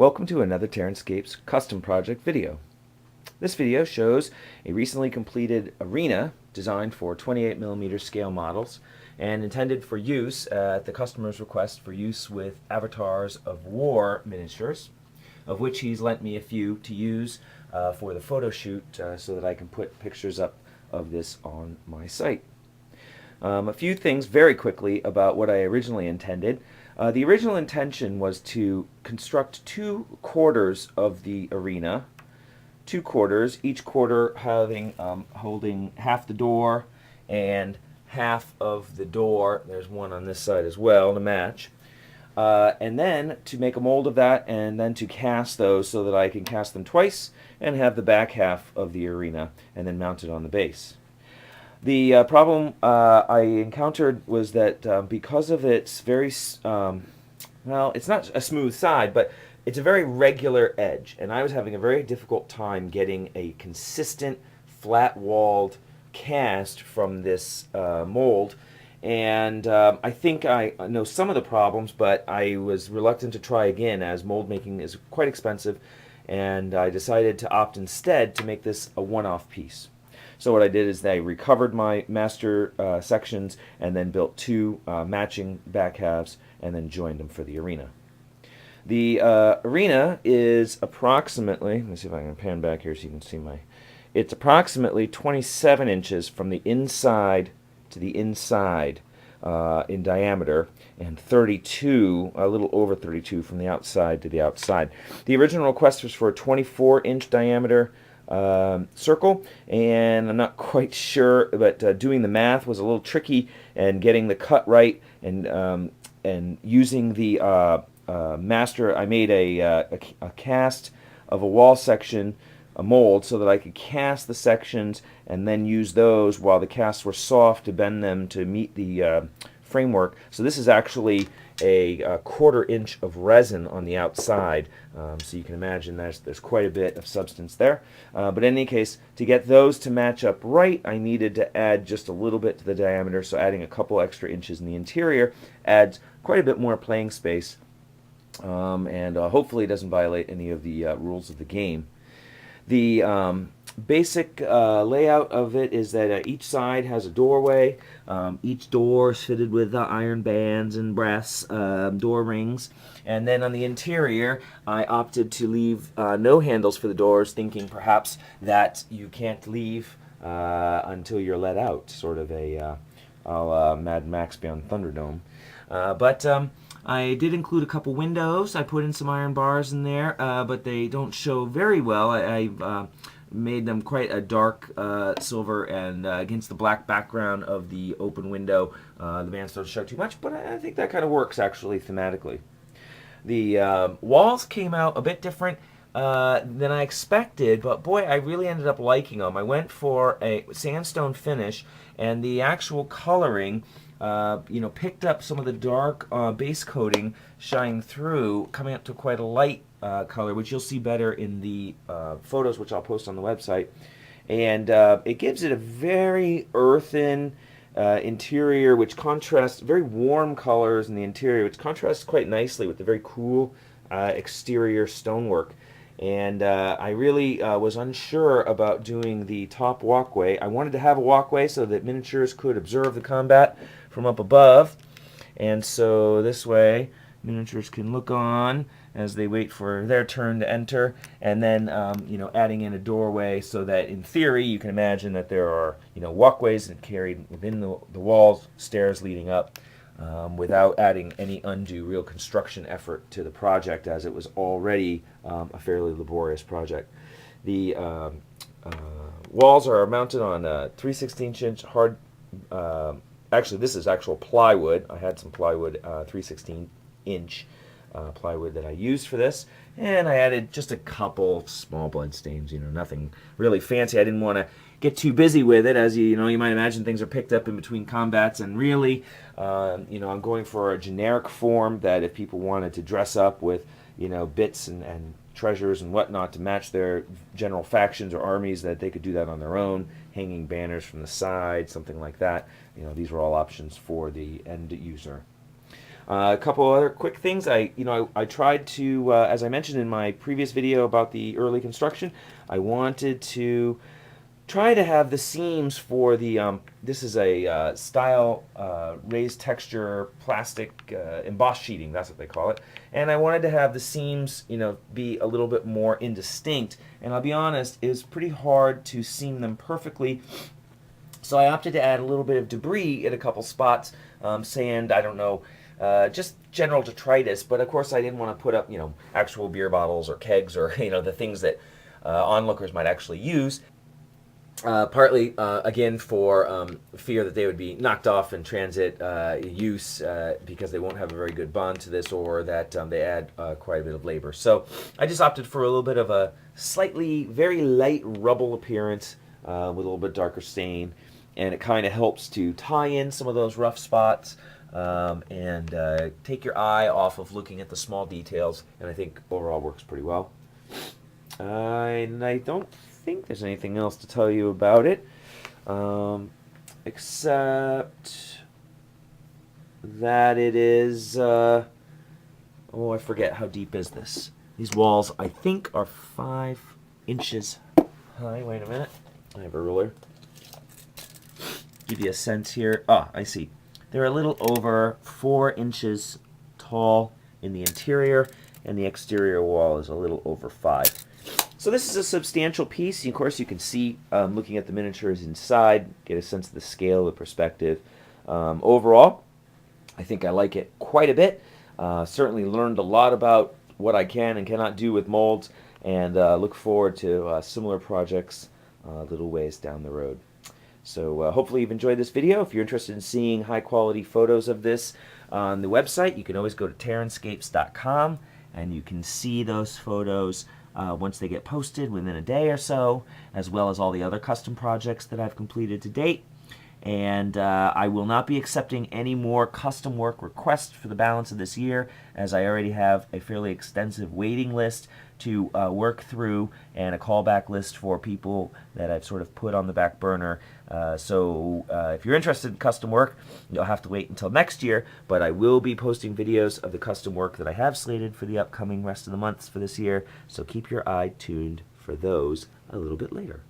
Welcome to another TerranScapes custom project video. This video shows a recently completed arena designed for 28mm scale models and intended for use at the customer's request for use with avatars of war miniatures, of which he's lent me a few to use for the photo shoot so that I can put pictures up of this on my site. A few things very quickly about what I originally intended. The original intention was to construct 2 quarters of the arena, 2 quarters, each quarter having holding half the door and half of the door. There's one on this side as well to match. And then to make a mold of that and then to cast those so that I can cast them twice and have the back half of the arena and then mount it on the base. The problem I encountered was that because of its very, well, it's not a smooth side, but it's a very regular edge, and I was having a very difficult time getting a consistent, flat-walled cast from this mold. And I think I know some of the problems, but I was reluctant to try again as mold making is quite expensive, and I decided to opt instead to make this a one-off piece. So what I did is I recovered my master sections and then built 2 matching back halves and then joined them for the arena. The arena is approximately, let me see if I can pan back here so you can see it's approximately 27 inches from the inside to the inside in diameter, and 32, a little over 32 from the outside to the outside. The original request was for a 24-inch diameter circle, and I'm not quite sure, but doing the math was a little tricky, and getting the cut right, and using the master, I made a cast of a wall section, a mold, so that I could cast the sections and then use those while the casts were soft to bend them to meet the framework. So this is actually a 1/4 inch of resin on the outside, so you can imagine there's quite a bit of substance there. But in any case, to get those to match up right, I needed to add just a little bit to the diameter, so adding a couple extra inches in the interior adds quite a bit more playing space, and hopefully doesn't violate any of the rules of the game. The basic layout of it is that each side has a doorway. Each door is fitted with iron bands and brass door rings. And then on the interior, I opted to leave no handles for the doors, thinking perhaps that you can't leave until you're let out, sort of a Mad Max Beyond Thunderdome. But I did include a couple windows. I put in some iron bars in there, but they don't show very well. I've made them quite a dark silver, and against the black background of the open window, the bands don't show too much, but I think that kind of works actually thematically. The walls came out a bit different than I expected, but boy, I really ended up liking them. I went for a sandstone finish, and the actual coloring picked up some of the dark base coating shining through, coming up to quite a light color, which you'll see better in the photos, which I'll post on the website. And it gives it a very earthen interior, which contrasts, very warm colors in the interior, which contrasts quite nicely with the very cool exterior stonework. And I really was unsure about doing the top walkway. I wanted to have a walkway so that miniatures could observe the combat from up above, and so this way miniatures can look on as they wait for their turn to enter, and then adding in a doorway so that in theory you can imagine that there are walkways carried within the walls, stairs leading up, without adding any undue real construction effort to the project, as it was already a fairly laborious project. The walls are mounted on 3/16" hard. Actually, this is actual plywood. I had some plywood, 3/16" plywood that I used for this, and I added just a couple small blood stains. Nothing really fancy. I didn't want to get too busy with it, as you might imagine things are picked up in between combats, and really, I'm going for a generic form that if people wanted to dress up with, bits and treasures and whatnot to match their general factions or armies, that they could do that on their own, hanging banners from the side, something like that. These were all options for the end user. A couple other quick things. I tried to, as I mentioned in my previous video about the early construction, I wanted to try to have the seams for the, this is a style raised texture plastic embossed sheeting, that's what they call it. And I wanted to have the seams, be a little bit more indistinct. And I'll be honest, it was pretty hard to seam them perfectly. So I opted to add a little bit of debris at a couple spots, sand, I don't know, just general detritus. But of course I didn't want to put up, actual beer bottles or kegs or, the things that onlookers might actually use. Partly, again, for fear that they would be knocked off in transit use because they won't have a very good bond to this, or that they add quite a bit of labor. So I just opted for a little bit of a slightly, very light rubble appearance with a little bit darker stain. And it kind of helps to tie in some of those rough spots and take your eye off of looking at the small details. And I think overall works pretty well. And I don't think there's anything else to tell you about it, except that it is, oh, I forget, how deep is this? These walls, I think, are 5 inches high. Wait a minute, I have a ruler. Give you a sense here. Ah, I see. They're a little over 4 inches tall in the interior, and the exterior wall is a little over 5. So this is a substantial piece. Of course, you can see, looking at the miniatures inside, get a sense of the scale, the perspective. Overall, I think I like it quite a bit. Certainly learned a lot about what I can and cannot do with molds, and look forward to similar projects a little ways down the road. So hopefully you've enjoyed this video. If you're interested in seeing high-quality photos of this on the website, you can always go to TerranScapes.com, and you can see those photos once they get posted within a day or so, as well as all the other custom projects that I've completed to date. And I will not be accepting any more custom work requests for the balance of this year, as I already have a fairly extensive waiting list to work through, and a callback list for people that I've sort of put on the back burner. So if you're interested in custom work, you'll have to wait until next year, but I will be posting videos of the custom work that I have slated for the upcoming rest of the months for this year, so keep your eye tuned for those a little bit later.